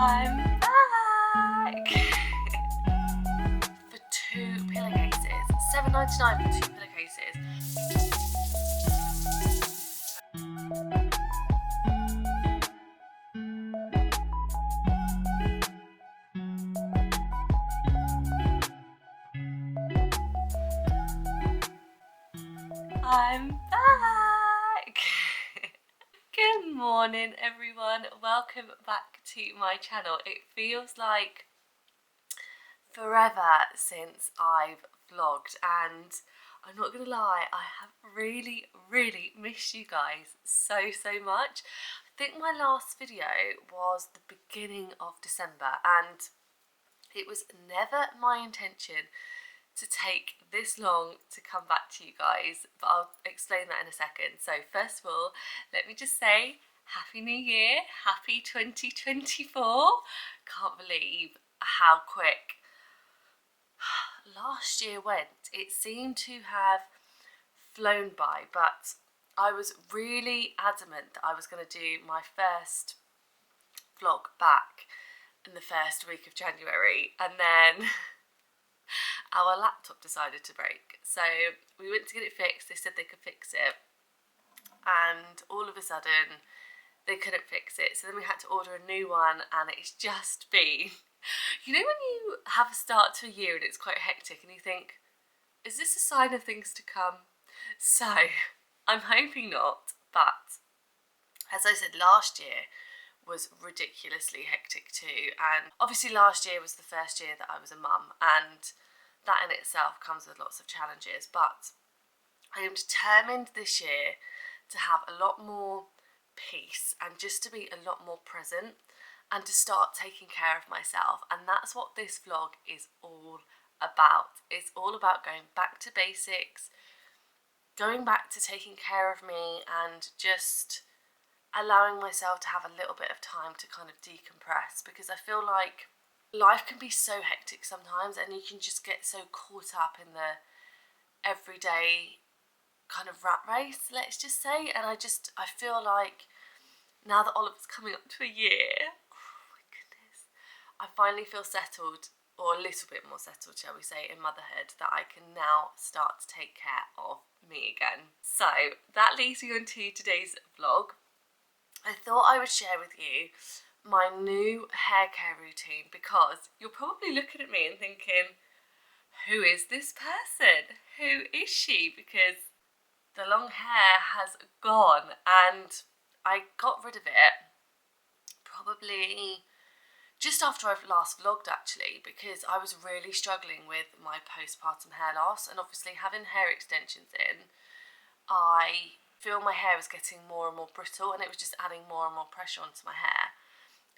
I'm back for 2 pillowcases, £7.99 for 2 pillowcases. I'm back. Good morning everyone, welcome back to my channel. It feels like forever since I've vlogged, and I'm not gonna lie, I have really missed you guys so much. I think my last video was the beginning of December, and it was never my intention to take this long to come back to you guys, but I'll explain that in a second. So first of all, let me just say Happy New Year, happy 2024. Can't believe how quick last year went. It seemed to have flown by, but I was really adamant that I was going to do my first vlog back in the first week of January, and then our laptop decided to break. So we went to get it fixed. They said they could fix it, and all of a sudden they couldn't fix it. So then we had to order a new one, and it's just been, you know when you have a start to a year and it's quite hectic and you think, is this a sign of things to come? So I'm hoping not, but as I said, last year was ridiculously hectic too, and obviously last year was the first year that I was a mum, and that in itself comes with lots of challenges, but I am determined this year to have a lot more peace and just to be a lot more present and to start taking care of myself. And that's what this vlog is all about. It's all about going back to basics, going back to taking care of me, and just allowing myself to have a little bit of time to kind of decompress, because I feel like life can be so hectic sometimes, and you can just get so caught up in the everyday kind of rat race, let's just say. And I feel like now that Oliver's coming up to a year, oh my goodness, I finally feel settled, or a little bit more settled, shall we say, in motherhood, that I can now start to take care of me again. So that leads me on to today's vlog. I thought I would share with you my new hair care routine, because you're probably looking at me and thinking, who is this person? Who is she? Because the long hair has gone, and I got rid of it probably just after I've last vlogged, actually, because I was really struggling with my postpartum hair loss, and obviously having hair extensions in, I feel my hair was getting more and more brittle, and it was just adding more and more pressure onto my hair.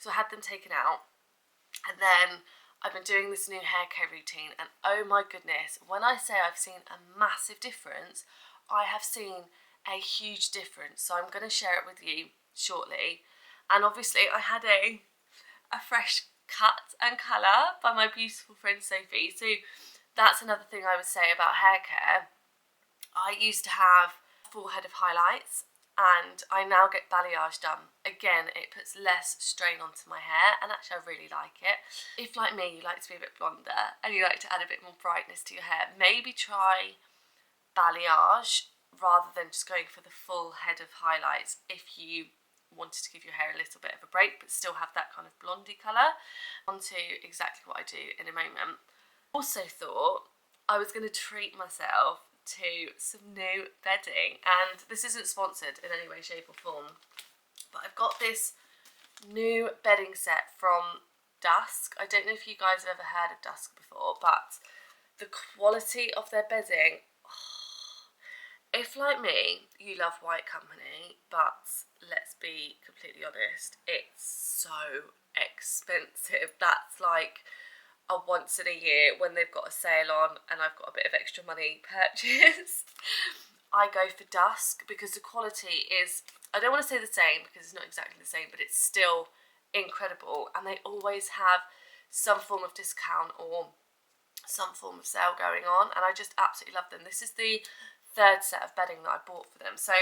So I had them taken out, and then I've been doing this new hair care routine, and oh my goodness, when I say I've seen a massive difference, I have seen a huge difference. So I'm going to share it with you shortly. And obviously I had a fresh cut and colour by my beautiful friend Sophie. So that's another thing I would say about hair care. I used to have a full head of highlights, and I now get balayage done. Again, it puts less strain onto my hair, and actually I really like it. If, like me, you like to be a bit blonder and you like to add a bit more brightness to your hair, maybe try balayage rather than just going for the full head of highlights if you wanted to give your hair a little bit of a break but still have that kind of blondie colour. On to exactly what I do in a moment. Also thought I was going to treat myself to some new bedding, and this isn't sponsored in any way, shape or form, but I've got this new bedding set from Dusk. I don't know if you guys have ever heard of Dusk before, but the quality of their bedding, if like me you love White Company, but let's be completely honest, it's so expensive. That's like a once in a year when they've got a sale on and I've got a bit of extra money purchase. I go for Dusk because the quality is, I don't want to say the same because it's not exactly the same, but it's still incredible, and they always have some form of discount or some form of sale going on, and I just absolutely love them. This is the third set of bedding that I bought for them. So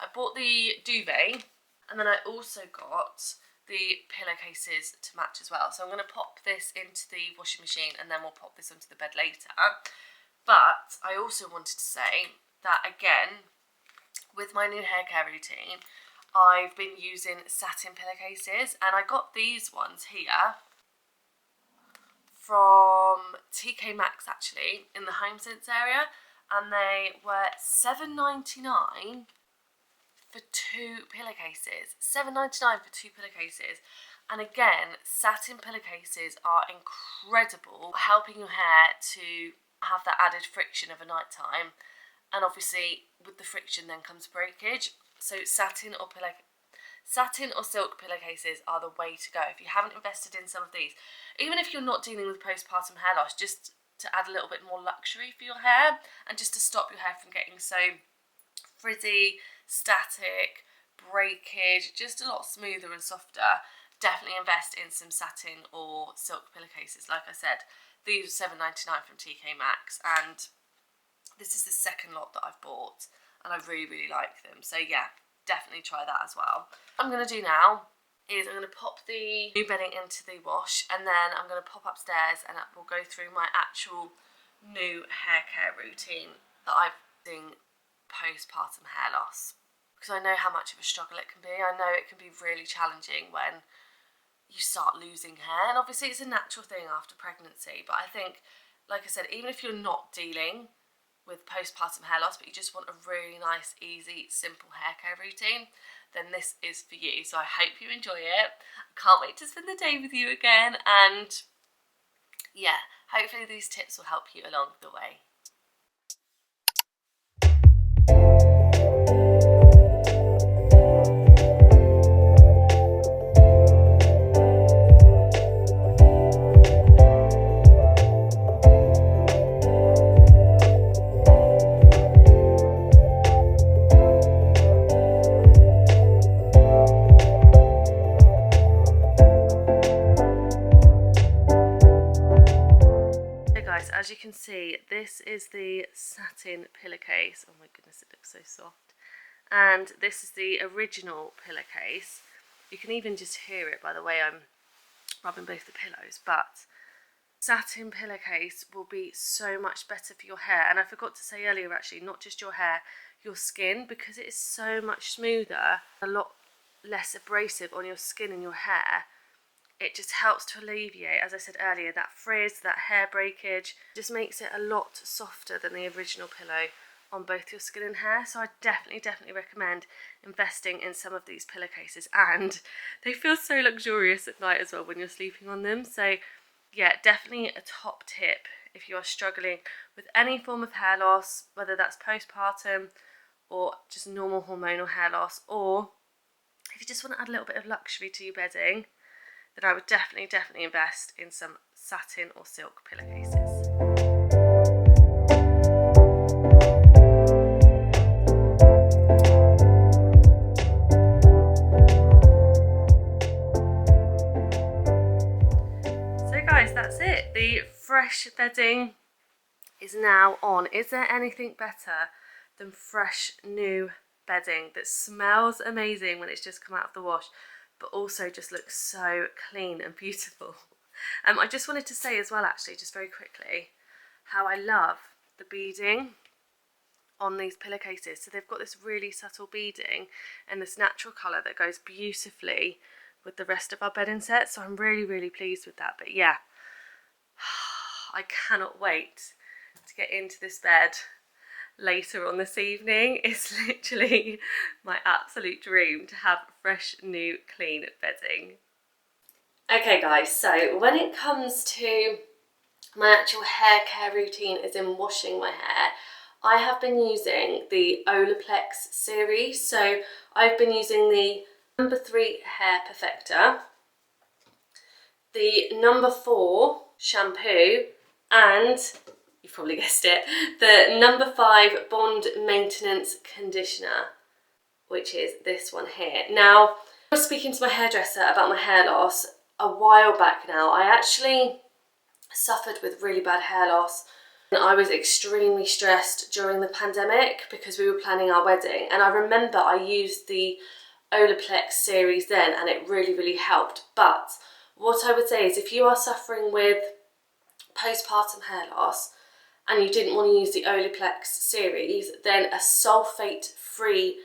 I bought the duvet, and then I also got the pillowcases to match as well. So I'm going to pop this into the washing machine and then we'll pop this onto the bed later. But I also wanted to say that again, with my new hair care routine, I've been using satin pillowcases, and I got these ones here from TK Maxx actually in the HomeSense area, and they were $7.99 for 2 pillowcases. $7.99 for 2 pillowcases. And again, satin pillowcases are incredible for helping your hair to have that added friction of a night time. And obviously with the friction then comes breakage. So satin or silk pillowcases are the way to go if you haven't invested in some of these. Even if you're not dealing with postpartum hair loss, just to add a little bit more luxury for your hair and just to stop your hair from getting so frizzy, static, breakage, just a lot smoother and softer, definitely invest in some satin or silk pillowcases. Like I said, these are $7.99 from TK Maxx, and this is the second lot that I've bought, and I really, really like them. So yeah, definitely try that as well. What I'm going to do now is I'm going to pop the new bedding into the wash, and then I'm going to pop upstairs and we'll go through my actual new hair care routine that I've been doing postpartum hair loss, because I know how much of a struggle it can be. I know it can be really challenging when you start losing hair, and obviously it's a natural thing after pregnancy, but I think, like I said, even if you're not dealing with postpartum hair loss but you just want a really nice, easy, simple hair care routine, then this is for you. So I hope you enjoy it. I can't wait to spend the day with you again, and yeah, hopefully these tips will help you along the way. As you can see, this is the satin pillowcase. Oh my goodness, it looks so soft. And this is the original pillowcase. You can even just hear it by the way I'm rubbing both the pillows, but satin pillowcase will be so much better for your hair. And I forgot to say earlier actually, not just your hair, your skin, because it is so much smoother, a lot less abrasive on your skin and your hair. It just helps to alleviate, as I said earlier, that frizz, that hair breakage. Just makes it a lot softer than the original pillow on both your skin and hair. So I definitely recommend investing in some of these pillowcases, and they feel so luxurious at night as well when you're sleeping on them. So yeah, definitely a top tip if you are struggling with any form of hair loss, whether that's postpartum or just normal hormonal hair loss, or if you just want to add a little bit of luxury to your bedding, then I would definitely invest in some satin or silk pillowcases. So guys, that's it. The fresh bedding is now on. Is there anything better than fresh new bedding that smells amazing when it's just come out of the wash, but also just looks so clean and beautiful? I just wanted to say as well, actually, just very quickly, how I love the beading on these pillowcases. So they've got this really subtle beading and this natural colour that goes beautifully with the rest of our bedding set. So I'm really pleased with that. But yeah, I cannot wait to get into this bed later on this evening. It's literally my absolute dream to have fresh, new, clean bedding. Okay guys, so when it comes to my actual hair care routine as in washing my hair, I have been using the Olaplex series. So I've been using the number 3 hair perfector, the number 4 shampoo, and you've probably guessed it, the number 5 bond maintenance conditioner, which is this one here. Now, I was speaking to my hairdresser about my hair loss a while back now. I actually suffered with really bad hair loss. I was extremely stressed during the pandemic because we were planning our wedding, and I remember I used the Olaplex series then, and it really helped. But what I would say is, if you are suffering with postpartum hair loss and you didn't want to use the Olaplex series, then a sulfate-free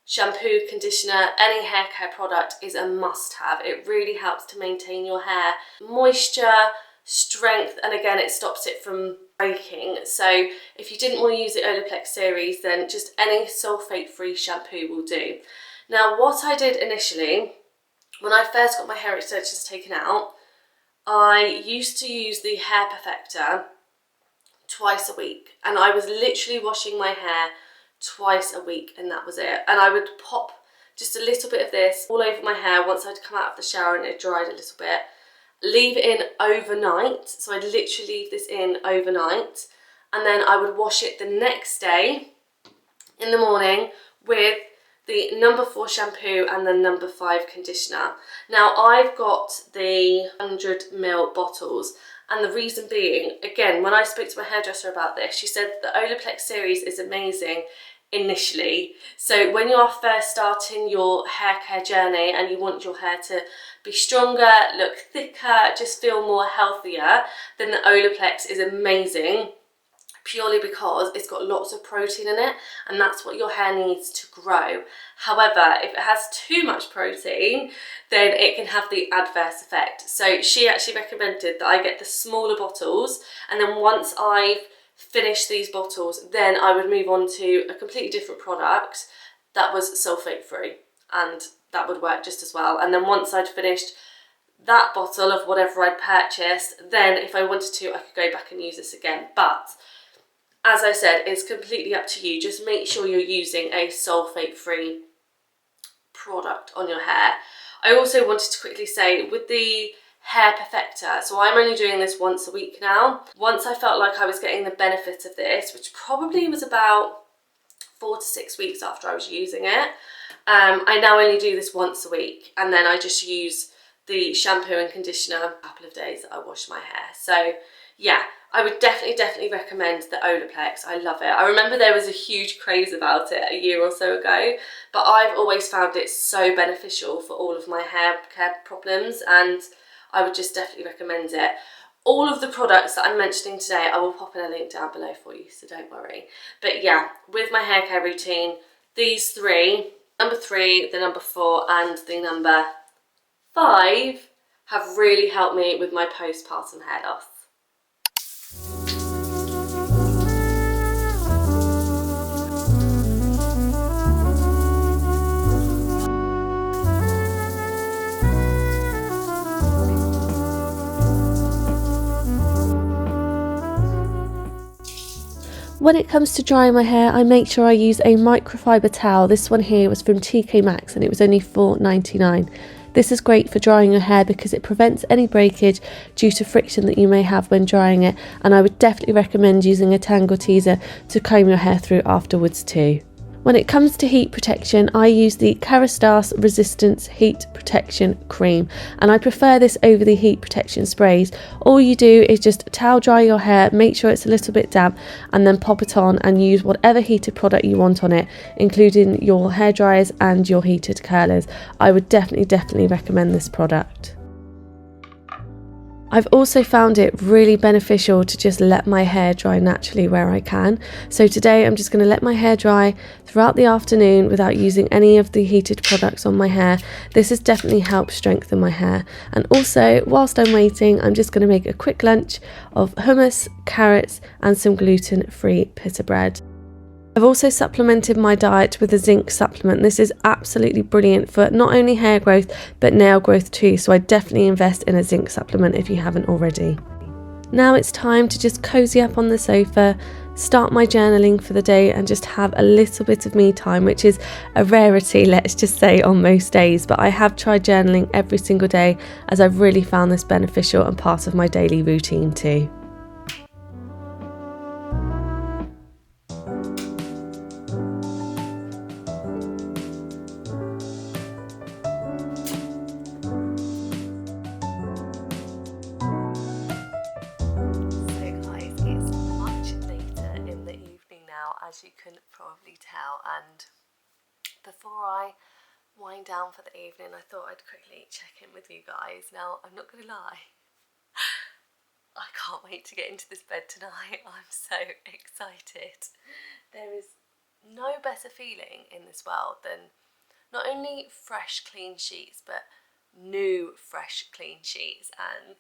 shampoo, conditioner, any hair care product is a must-have. It really helps to maintain your hair moisture, strength, and again, it stops it from breaking. So if you didn't want to use the Olaplex series, then just any sulfate-free shampoo will do. Now, what I did initially, when I first got my hair extensions taken out, I used to use the Hair Perfector twice a week, and I was literally washing my hair twice a week, and that was it. And I would pop just a little bit of this all over my hair once I'd come out of the shower and it dried a little bit. Leave it in overnight, so I'd literally leave this in overnight, and then I would wash it the next day in the morning with the number 4 shampoo and the number 5 conditioner. Now, I've got the 100ml bottles, and the reason being, again, when I spoke to my hairdresser about this, she said the Olaplex series is amazing initially. So when you are first starting your hair care journey and you want your hair to be stronger, look thicker, just feel more healthier, then the Olaplex is amazing, purely because it's got lots of protein in it, and that's what your hair needs to grow. However, if it has too much protein, then it can have the adverse effect. So she actually recommended that I get the smaller bottles, and then once I've finished these bottles, then I would move on to a completely different product that was sulfate free, and that would work just as well. And then once I'd finished that bottle of whatever I'd purchased, then if I wanted to, I could go back and use this again. But as I said, it's completely up to you. Just make sure you're using a sulfate-free product on your hair. I also wanted to quickly say, with the Hair Perfector, so I'm only doing this once a week now. Once I felt like I was getting the benefit of this, which probably was about 4 to 6 weeks after I was using it, I now only do this once a week, and then I just use the shampoo and conditioner a couple of days that I wash my hair. So yeah, I would definitely recommend the Olaplex. I love it. I remember there was a huge craze about it a year or so ago, but I've always found it so beneficial for all of my hair care problems, and I would just definitely recommend it. All of the products that I'm mentioning today, I will pop in a link down below for you, so don't worry. But yeah, with my hair care routine, these three, number 3, the number 4, and the number 5, have really helped me with my postpartum hair loss. When it comes to drying my hair, I make sure I use a microfiber towel. This one here was from TK Maxx and it was only $4.99. This is great for drying your hair because it prevents any breakage due to friction that you may have when drying it, and I would definitely recommend using a tangle teaser to comb your hair through afterwards too. When it comes to heat protection, I use the Kerastase Resistance Heat Protection Cream, and I prefer this over the heat protection sprays. All you do is just towel dry your hair, make sure it's a little bit damp, and then pop it on and use whatever heated product you want on it, including your hair dryers and your heated curlers. I would definitely recommend this product. I've also found it really beneficial to just let my hair dry naturally where I can. So today I'm just going to let my hair dry throughout the afternoon without using any of the heated products on my hair. This has definitely helped strengthen my hair. And also, whilst I'm waiting, I'm just going to make a quick lunch of hummus, carrots, and some gluten-free pita bread. I've also supplemented my diet with a zinc supplement. This is absolutely brilliant for not only hair growth but nail growth too, so I definitely invest in a zinc supplement if you haven't already. Now it's time to just cozy up on the sofa, start my journaling for the day, and just have a little bit of me time, which is a rarity, let's just say, on most days, but I have tried journaling every single day as I've really found this beneficial and part of my daily routine too. As you can probably tell, and before I wind down for the evening, I thought I'd quickly check in with you guys. Now, I'm not going to lie, I can't wait to get into this bed tonight. I'm so excited. There is no better feeling in this world than not only fresh, clean sheets, but new, fresh, clean sheets. And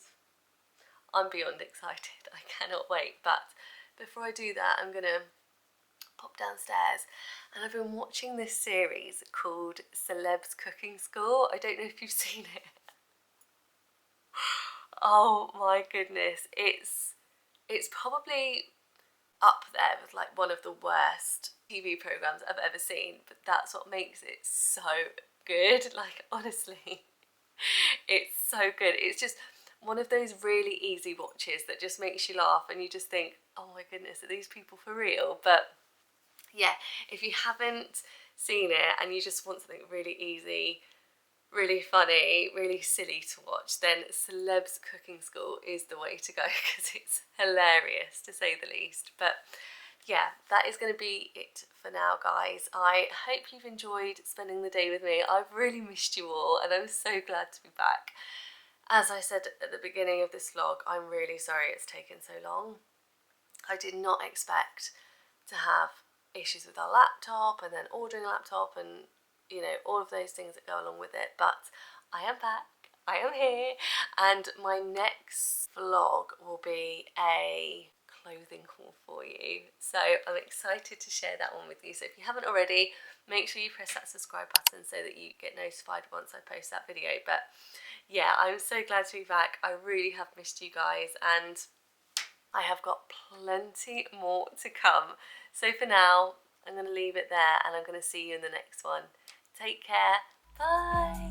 I'm beyond excited. I cannot wait. But before I do that, I'm going to pop downstairs, and I've been watching this series called Celeb's Cooking School. I don't know if you've seen it. Oh my goodness, it's probably up there with like one of the worst TV programs I've ever seen, but that's what makes it so good. Like, honestly, it's so good. It's just one of those really easy watches that just makes you laugh, and you just think, oh my goodness, are these people for real? But yeah, if you haven't seen it and you just want something really easy, really funny, really silly to watch, then Celeb's Cooking School is the way to go, because it's hilarious to say the least. But yeah, that is going to be it for now, guys. I hope you've enjoyed spending the day with me. I've really missed you all, and I'm so glad to be back. As I said at the beginning of this vlog, I'm really sorry it's taken so long. I did not expect to have issues with our laptop, and then ordering a laptop, and you know, all of those things that go along with it. But I am back, I am here, and my next vlog will be a clothing haul for you. So I'm excited to share that one with you. So if you haven't already, make sure you press that subscribe button so that you get notified once I post that video. But yeah, I'm so glad to be back. I really have missed you guys, and I have got plenty more to come. So for now, I'm going to leave it there, and I'm going to see you in the next one. Take care. Bye.